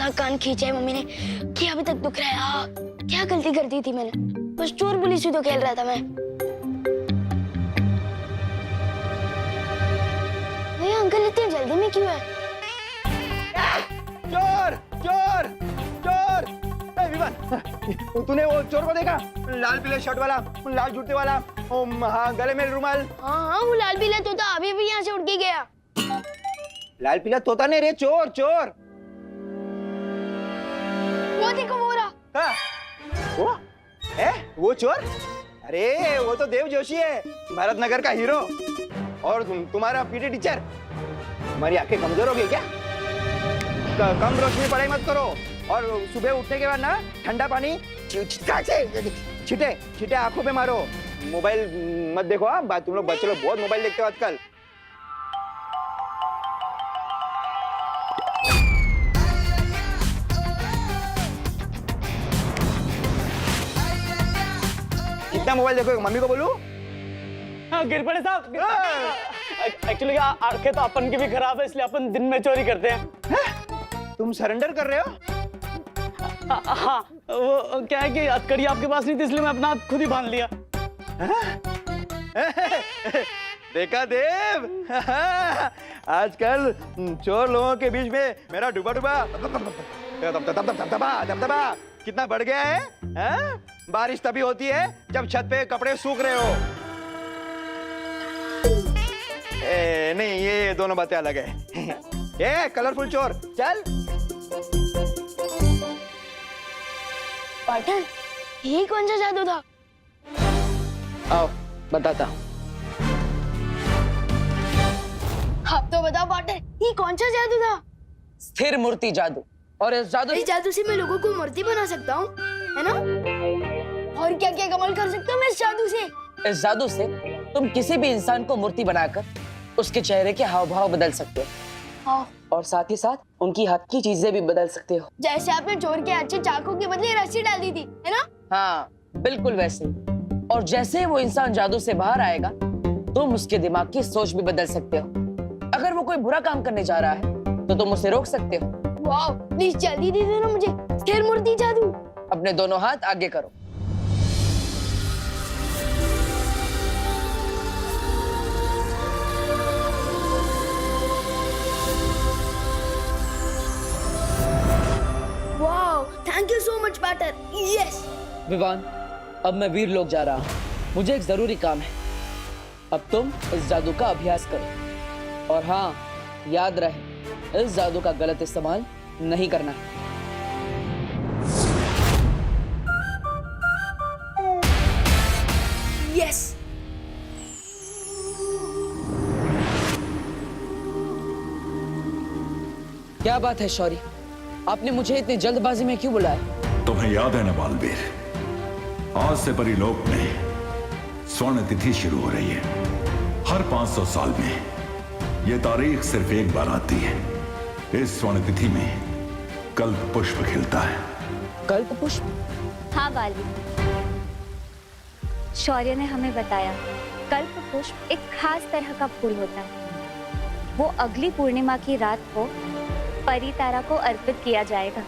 सा कान खींचा है मम्मी ने कि अभी तक दुख रहा है। क्या गलती कर दी थी मैंने? बस चोर पुलिस ही तो खेल रहा था मैं। ये अंकल इतनी जल्दी में क्यों है? चोर चोर चोर! विवान, तूने वो चोर को देखा? लाल पीले शर्ट वाला, लाल जूते वाला, हाँ गले में रुमाल। हाँ वो लाल पीला तोता अभी भी यहाँ से उड़ के गया। लाल पीला तोता नहीं रे, चोर चोर। वो देखो वो रहा। हाँ, वो चोर? अरे वो तो देव जोशी है, भारत नगर का हीरो। और तुम्हारा पीटी टीचर। तुम्हारी आंखें कमजोर हो गई क्या? कम रोशनी पढ़ाई मत करो, और सुबह उठने के बाद ना ठंडा पानी छिटे छिटे आंखों पे मारो। मोबाइल मत देखो। हाँ, तुम लोग बच्चे लोग बहुत मोबाइल देखते हो आजकल। कितना मोबाइल देखो? मम्मी को बोलूं? हाँ गिरपड़े साहब, एक्चुअली आंखें तो अपन की भी खराब है, इसलिए अपन दिन में चोरी करते हैं। तुम सरेंडर कर रहे हो? हाँ, वो क्या है कि हथकड़ी आपके पास नहीं थी, इसलिए मैं अपना हाथ खुद ही बांध लिया। देखा देव, आजकल चोर लोगों के बीच में मेरा डुबा डुबा दबदबा कितना बढ़ गया है? बारिश तभी होती है जब छत पे कपड़े सूख रहे हो। नहीं, ये दोनों बातें अलग है। ये कलरफुल चोर, चल। पार्टनर, ये कौन सा जादू था? आओ बताता हूँ। आप तो बताओ पार्टनर, ये कौन सा जादू था? स्थिर मूर्ति जादू। और इस जादू से मैं लोगों को मूर्ति बना सकता हूँ, है ना? और क्या क्या कमाल कर सकता हूँ मैं इस जादू से? इस जादू से तुम किसी भी इंसान को मूर्ति बनाकर उसके चेहरे के हाव भाव बदल सकते हो। हाँ। और साथ ही साथ उनकी हाथ की चीजें भी बदल सकते हो। जैसे आपने चोर के अच्छे चाकू के बदले रस्सी डाल दी थी, है ना? हाँ बिल्कुल वैसे। और जैसे वो इंसान जादू से बाहर आएगा, तुम उसके दिमाग की सोच भी बदल सकते हो। अगर वो कोई बुरा काम करने जा रहा है तो तुम उसे रोक सकते हो। वाह, प्लीज जल्दी दे देना मुझे स्थिर मूर्ति जादू। अपने दोनों हाथ आगे करो। वाह, thank you so much partner. Yes. Vivaan, अब मैं वीर लोग जा रहा हूँ, मुझे एक जरूरी काम है। अब तुम इस जादू का अभ्यास करो। और हाँ, याद रहे, इस जादू का गलत इस्तेमाल नहीं करना। यस। क्या बात है शौरी, आपने मुझे इतनी जल्दबाजी में क्यों बुलाया? तुम्हें याद है ना बालवीर, आज से परिलोक में स्वर्ण तिथि शुरू हो रही है। हर 500 साल में यह तारीख सिर्फ एक बार आती है। इस स्वर्ण तिथि में कल्प पुष्प खिलता है। कल्प पुष्प? हाँ बालवीर, शौर्य ने हमें बताया कल्प पुष्प एक खास तरह का फूल होता है। वो अगली पूर्णिमा की रात को परितारा को अर्पित किया जाएगा।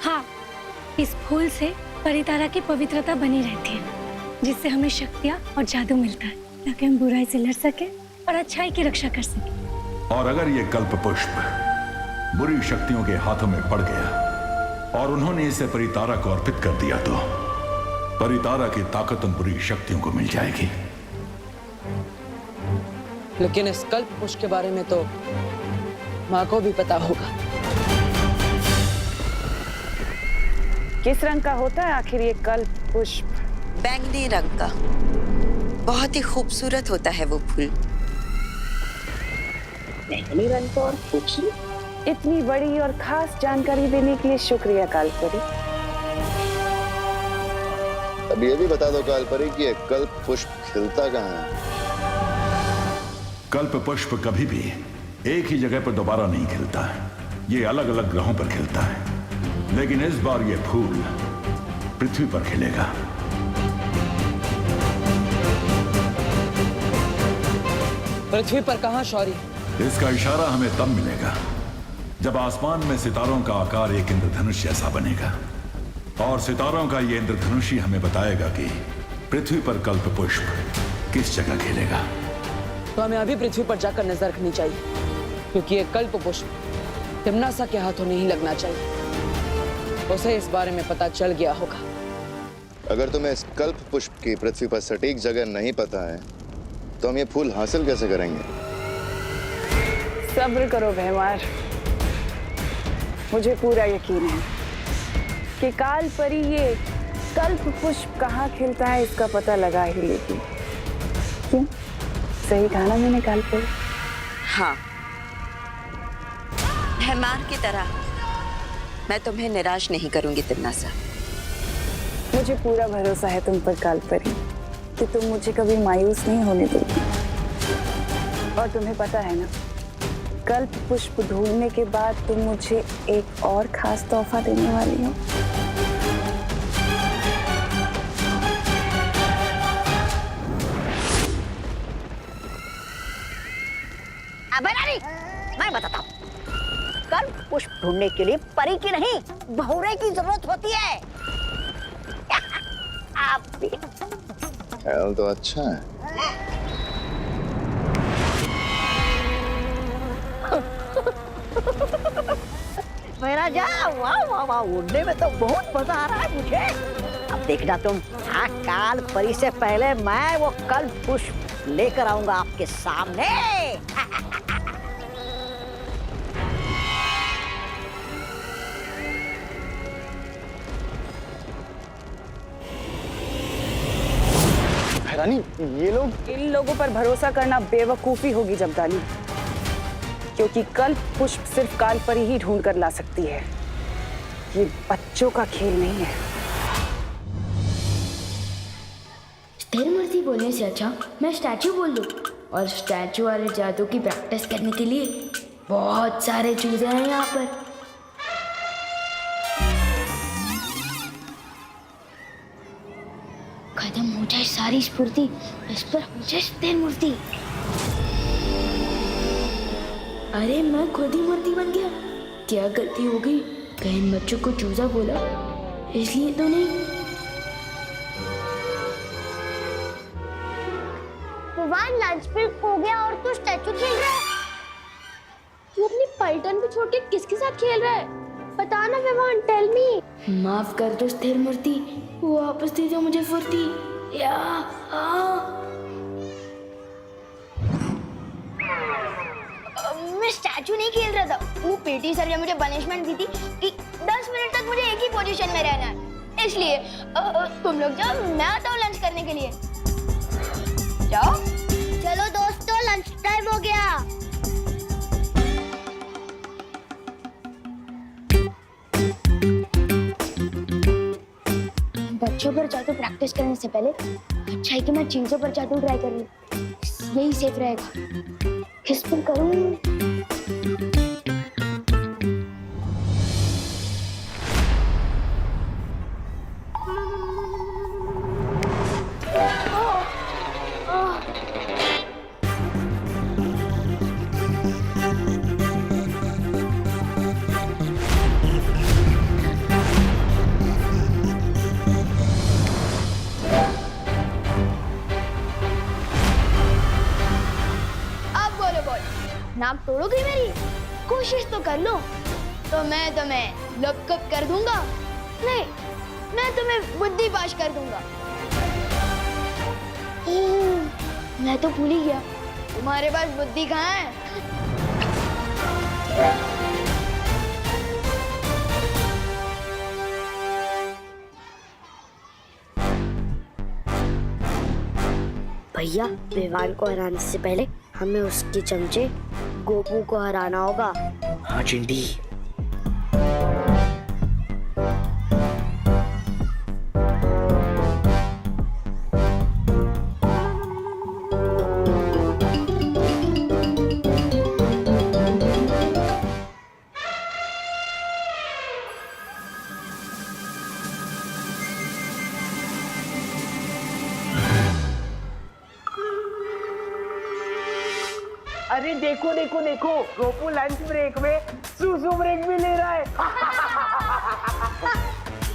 हाँ, इस फूल से परितारा की पवित्रता बनी रहती है, जिससे हमें शक्तियाँ और जादू मिलता है, ताकि हम बुराई से लड़ सके और अच्छाई की रक्षा कर सके। और अगर ये कल्प पुष्प बुरी शक्तियों के हाथों में पड़ गया और उन्होंने इसे परितारा को अर्पित कर दिया, तो परितारा की ताकत उन बुरी शक्तियों को मिल जाएगी। लेकिन इस कल्प पुष्प के बारे में तो माँ को भी पता होगा। किस रंग का होता है आखिर ये कल्प पुष्प? बैंगनी रंग का। बहुत ही खूबसूरत होता है वो फूल। बैंगनी रंग का और खूबसूरत? इतनी बड़ी और खास जानकारी देने के लिए शुक्रिया कालपरी। अब ये भी बता दो कालपरी कि ये कल्प पुष्प खिलता कहाँ है? कल्प पुष्प कभी भी एक ही जगह पर दोबारा नहीं खिलता है। ये अलग अलग ग्रहों पर खिलता है, लेकिन इस बार ये फूल पृथ्वी पर खिलेगा। पृथ्वी पर कहाँ शौरी? इसका इशारा हमें तब मिलेगा जब आसमान में सितारों का आकार एक इंद्रधनुष जैसा बनेगा और सितारों का ये इंद्रधनुष ही हमें बताएगा कि पृथ्वी पर कल्प पुष्प किस जगह खेलेगा। तो हमें अभी पृथ्वी पर जाकर नजर रखनी चाहिए, क्योंकि ये कल्प पुष्प तिम्नासा के हाथों नहीं लगना चाहिए। उसे इस बारे में पता चल गया होगा। अगर तुम्हें इस कल्प पुष्प की पृथ्वी पर सटीक जगह नहीं पता है तो हम ये फूल हासिल कैसे करेंगे? सब्र करो भैमार, मुझे पूरा यकीन है कि काल परी ये कल्प पुष्प कहाँ खिलता है इसका पता लगा ही लेगी। क्यों, सही कहा ना मैंने काल परी? हाँ, भैमार की तरह मैं तुम्हें निराश नहीं करूंगी तिम्नासा। मुझे पूरा भरोसा है तुम पर काल परी कि तुम मुझे कभी मायूस नहीं होने दोगी। और तुम्हें पता है ना, कल्प पुष्प ढूंढने के बाद तुम मुझे एक और खास तोहफा देने वाली हो। मैं बताता हूँ, कल्प पुष्प ढूंढने के लिए परी की नहीं, बहुरे की जरूरत होती है। आप भी ख्याल तो अच्छा है। मेरा जा, वाह वाह वाह, उड़ने में तो बहुत मजा आ रहा है मुझे। अब देखना तुम, हाँ, काल परी से पहले मैं वो कल्प पुष्प लेकर आऊंगा आपके सामने। रानी, ये लोग इन लोगों पर भरोसा करना बेवकूफी होगी जमदानी, क्योंकि कल्प पुष्प सिर्फ काल परी ही ढूंढ कर ला सकती है। ये बच्चों का खेल नहीं है। स्थिर मूर्ति बोलने से अच्छा मैं स्टैचू बोल दूं, और स्टैचू वाले जादू की प्रैक्टिस करने के लिए बहुत सारे चूजे हैं यहाँ पर। खत्म हो जाए सारी स्फूर्ति, इस पर हो जाए स्थिर मूर्ति। अरे मैं खुद ही मूर्ति बन गया। क्या गलती हो गई? कहीं इन बच्चों को चूजा बोला इसलिए तो नहीं। विवान, लंच ब्रेक हो गया और तू स्टैचू खेल रहा है? तू अपनी पलटन को छोड़ के किसके साथ खेल रहा है? बता ना विवान, टेल मी। माफ कर दो स्थिर मूर्ति, वापस दे दो मुझे फुर्ती। या मैं स्टैचू नहीं खेल रहा था। वो पीटी सर ने मुझे पनिशमेंट दी थी कि 10 मिनट तक मुझे एक ही पोजीशन में रहना है। इसलिए तुम लोग जाओ, मैं आता हूँ लंच करने के लिए। जाओ। चलो दोस्तों, लंच टाइम हो गया। बच्चों पर जादू प्रैक्टिस करने से पहले अच्छा है कि मैं चीजों पर जादू ट्राई कर लूं। यही सेफ रहेगा। किस पर करूं? नाक तोड़ोगी मेरी? कोशिश तो कर लो, तो मैं तुम्हें लपकप कर दूंगा। नहीं, मैं तुम्हें बुद्धि पाश कर दूंगा। मैं तो भूल ही गया, तुम्हारे पास बुद्धि कहाँ है? भैया, विवान को हराने से पहले हमें उसके चमचे गोपू को हराना होगा। हाँ चिंटी। अरे देखो देखो देखो, गोपू लंच ब्रेक में सुसु ब्रेक भी ले रहा है।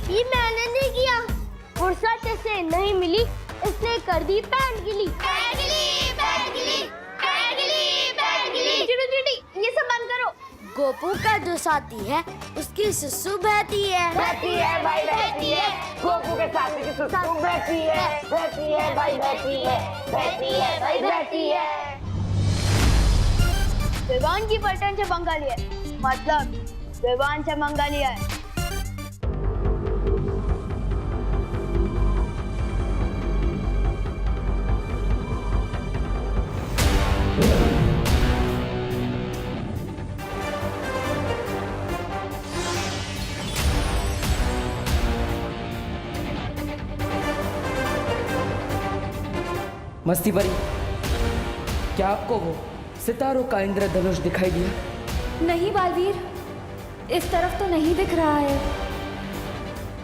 ये मैंने नहीं किया, फुर्सत से नहीं मिली इसने कर दी पैंट गीली। चिड़ी ये सब बंद करो। गोपू का जो साथी है उसकी सुसु बहती है। बहती है भाई बहती है, गोपू के साथ की सुसु बहती है भाई बहती है भाई बहती है। विवान की पलटन से पंगा लिया है, मतलब विवान से मंगा लिया है। मस्ती परी, क्या आपको वो सितारों का इंद्रधनुष दिखाई दिया? नहीं बालवीर, इस तरफ तो नहीं दिख रहा है।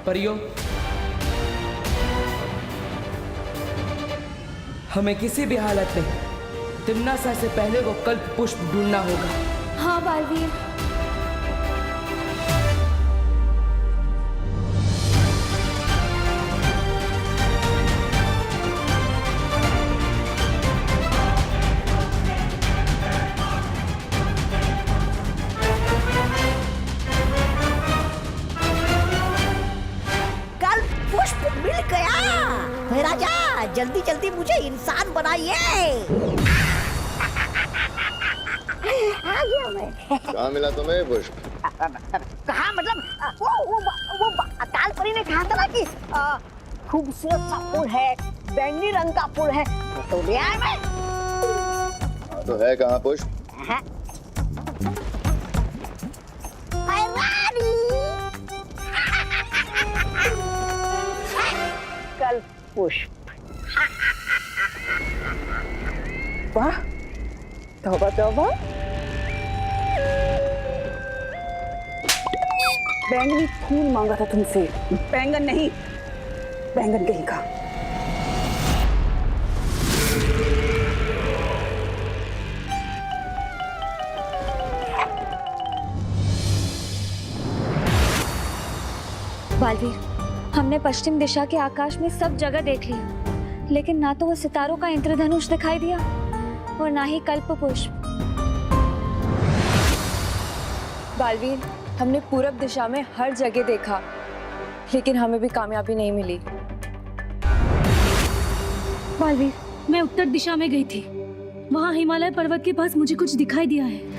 परियों, हमें किसी भी हालत में तिम्नासा से पहले वो कल्प पुष्प ढूंढना होगा। हाँ बालवीर। जल्दी जल्दी मुझे इंसान बनाइए। आ गया मैं। कहाँ मिला तुम्हें पुष्प? कहाँ मतलब वो अकाल परी ने कहा था ना कि खूबसूरत सा फूल है, बैंगनी रंग का फूल है, तो ले आया मैं। तो है कहाँ पुष्प? कल पुष्प। वाह, तौबा तौबा। बैंगनी फूल मांगा था तुमसे, बैंगन नहीं, बैंगन कहीं का। बालवीर, हमने पश्चिम दिशा के आकाश में सब जगह देख लिया, लेकिन ना तो वो सितारों का इंद्रधनुष दिखाई दिया और ना ही कल्प पुष्प। बालवीर, हमने पूरब दिशा में हर जगह देखा, लेकिन हमें भी कामयाबी नहीं मिली। बालवीर, मैं उत्तर दिशा में गई थी, वहाँ हिमालय पर्वत के पास मुझे कुछ दिखाई दिया है।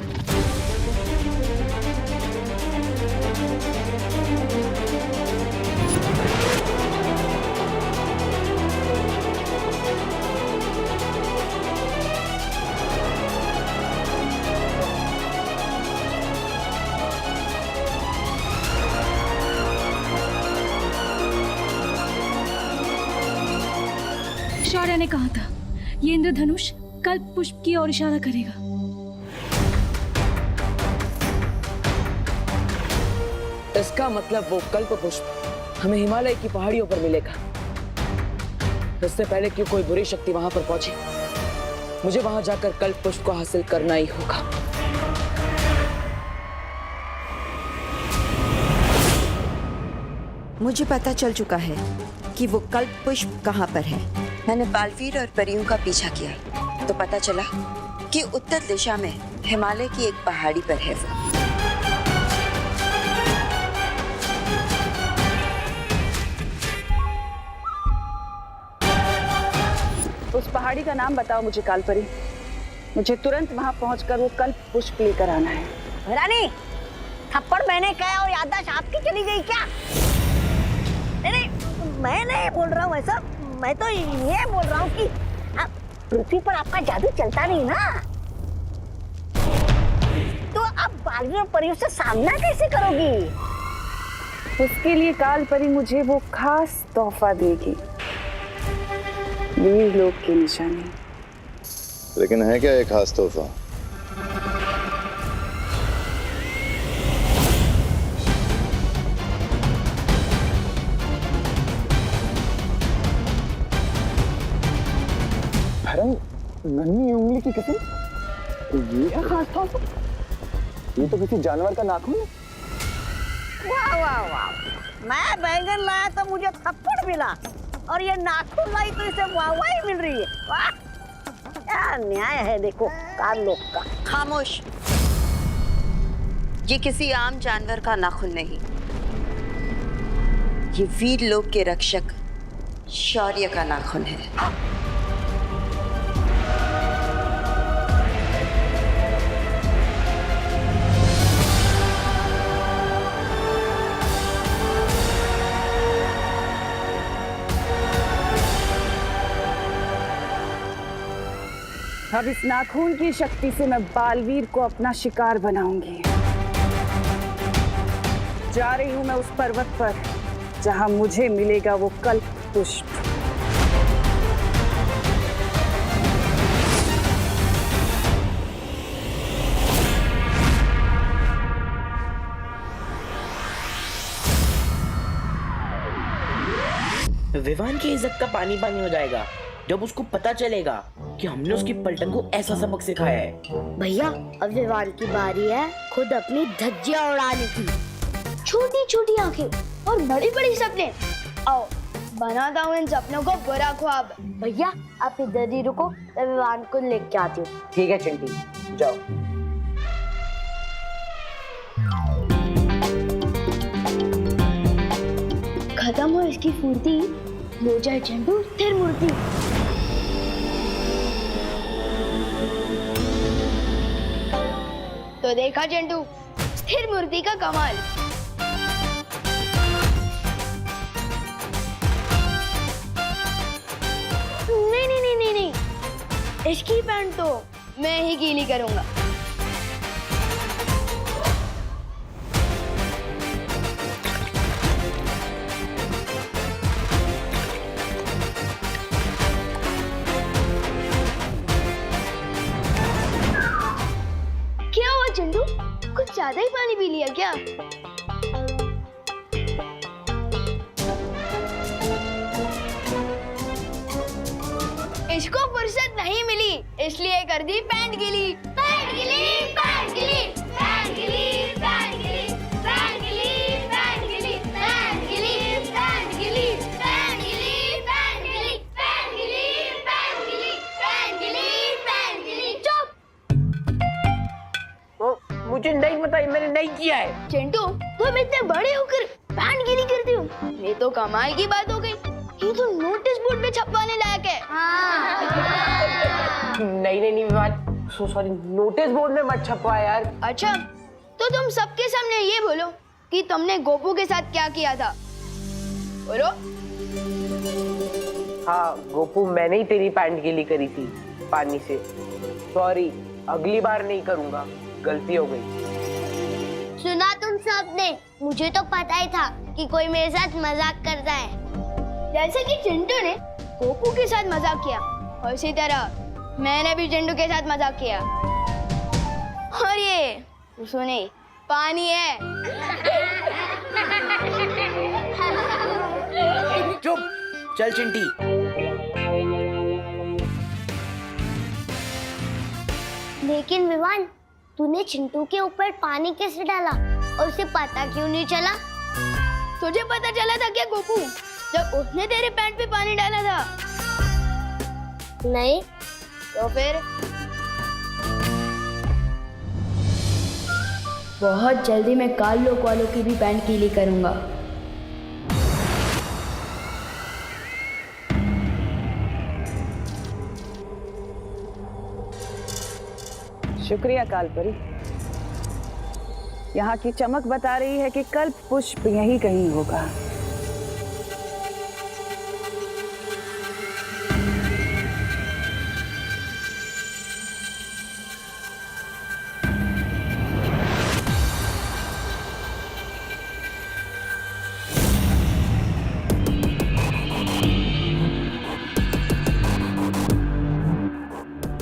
शौर्य ने कहा था ये इंद्रधनुष कल्प पुष्प की ओर इशारा करेगा। इसका मतलब वो कल्प पुष्प हमें हिमालय की पहाड़ियों पर मिलेगा। इससे पहले कि कोई बुरी शक्ति वहां पर पहुंचे, मुझे वहां जाकर कल्प पुष्प को हासिल करना ही होगा। मुझे पता चल चुका है कि वो कल्प पुष्प कहाँ पर है। मैंने बालवीर और परियों का पीछा किया तो पता चला कि उत्तर दिशा में हिमालय की एक पहाड़ी पर है वो। उस पहाड़ी का नाम बताओ मुझे कालपरी। मुझे तुरंत वहां पहुंचकर वो कल्प पुष्प लेकर आना है। रानी, थप्पड़ मैंने कहा और याददाश्त आपकी चली गई क्या? नहीं, मैं नहीं बोल रहा हूँ ऐसा, मैं तो ये बोल रहा हूँ कि पृथ्वी पर आपका जादू चलता नहीं ना, तो आप बालवीर और परियों से सामना कैसे करोगी? उसके लिए कालपरी मुझे वो खास तोहफा देगी, वीर लोक की निशानी। लेकिन है क्या एक खास तोहफा? नन्ही उंगली की कसम, ये क्या खास था? ये तो किसी जानवर का नाखून है। वाह वाह वाह, मैं बैंगन लाया तो मुझे थप्पड़ मिला और ये नाखून लाई तो इसे वाह वाह ही मिल रही है। वाह, क्या न्याय है देखो काल लोग का। खामोश। ये किसी आम जानवर का नाखून नहीं, ये वीर लोक के रक्षक शौर्य का नाखून है। अब इस नाखून की शक्ति से मैं बालवीर को अपना शिकार बनाऊंगी। जा रही हूं मैं उस पर्वत पर जहां मुझे मिलेगा वो कल्प पुष्प। विवान की इज्जत का पानी पानी हो जाएगा जब उसको पता चलेगा कि हमने उसकी पलटन को ऐसा सबक सिखाया है। भैया अब विवान की बारी है खुद अपनी धज्जियां उड़ाने की। छोटी छोटी आंखें और बड़ी बड़ी सपने। आओ बनाता हूँ इन सपनों को बुरा ख्वाब। भैया आप इधर ही रुको, मैं विवान को लेके आती हूँ। ठीक है चिंटी, जाओ। खत्म हो इसकी फुर्ती, हो जाए चिंटू स्थिर मूर्ति। तो देखा चिंटू स्थिर मूर्ति का कमाल। नहीं नहीं नहीं नहीं नहीं, इसकी पैंट तो मैं ही गीली करूंगा। क्या हुआ चिंटू, कुछ ज्यादा ही पानी पी लिया क्या? इसको फुर्सत नहीं मिली इसलिए कर दी पैंट गीली। पैंट गीली, पैंट गीली, पैंट गीली, पैंट गीली, पैंट गीली, पैंट गीली, पैंट गीली, पैंट गीली, पैंट गीली, पैंट गीली, पैंट गीली, पैंट गीली, पैंट गीली, पैंट गीली। चुप। मुझे नहीं पता, मैंने नहीं किया है। चिंटू तुम इतने बड़े होकर पैंट गीली करते हो, ये तो कमाल की बात हो गई। ये तो नोटिस बोर्ड पे छपवाने लायक है। नहीं नहीं नहीं Vivaan, so sorry, notice board में मत छपवा यार। अच्छा तो तुम सबके सामने ये बोलो कि तुमने गोपू के साथ क्या किया था, बोलो। हाँ गोपू, मैंने ही तेरी पैंट गीली करी थी पानी से। सॉरी, अगली बार नहीं करूंगा, गलती हो गई। सुना तुम सबने, मुझे तो पता ही था कि कोई मेरे साथ मजाक करता है। जैसे कि चिंटू ने गोपू के साथ मजाक किया, और इसी तरह मैंने भी चिंटू के साथ मजाक किया। और ये सुने पानी है। चुप, चल चिंटी। लेकिन विवान, तूने चिंटू के ऊपर पानी कैसे डाला और उसे पता क्यों नहीं चला? तुझे पता चला था क्या गोपू, जब उसने तेरे पैंट पे पानी डाला था? नहीं। तो फिर बहुत जल्दी मैं काल लोक वालों की भी पैंट गीली करूंगा। शुक्रिया कालपरी। यहाँ की चमक बता रही है कि कल्प पुष्प यहीं कहीं होगा।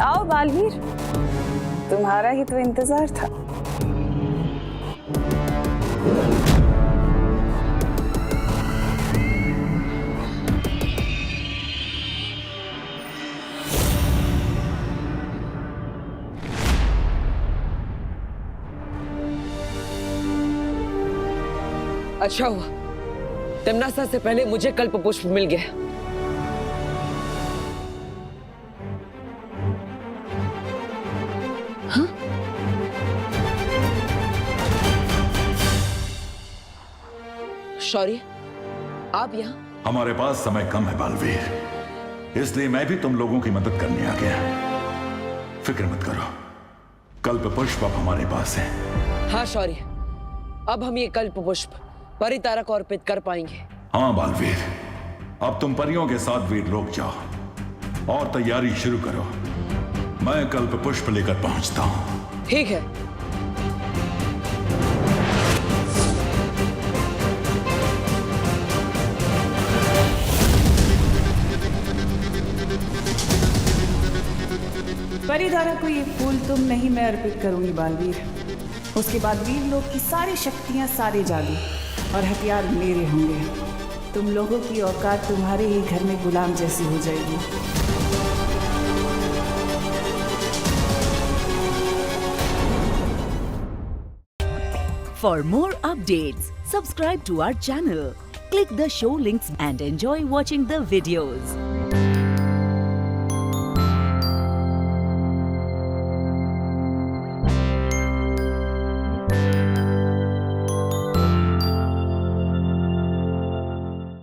आओ बालवीर, तुम्हारा ही तो इंतजार था। अच्छा हुआ तिमनासा से पहले मुझे कल्प पुष्प मिल गया। हाँ? शौर्य, आप यहाँ? हमारे पास समय कम है बालवीर, इसलिए मैं भी तुम लोगों की मदद करने आ गया। फिक्र मत करो, कल्प पुष्प अब हमारे पास है। हाँ शौर्य, अब हम ये कल्प पुष्प परितारा को अर्पित कर पाएंगे। हाँ बालवीर, अब तुम परियों के साथ वीर लोग जाओ और तैयारी शुरू करो। मैं कल्प पुष्प लेकर पहुंचता हूं। ठीक है। परिधारा को ये फूल तुम नहीं, मैं अर्पित करूंगी बालवीर। उसके बाद वीर लोग की सारी शक्तियां, सारे जादू और हथियार मेरे होंगे। तुम लोगों की औकात तुम्हारे ही घर में गुलाम जैसी हो जाएगी। For more updates, subscribe to our channel, click the show links and enjoy watching the videos.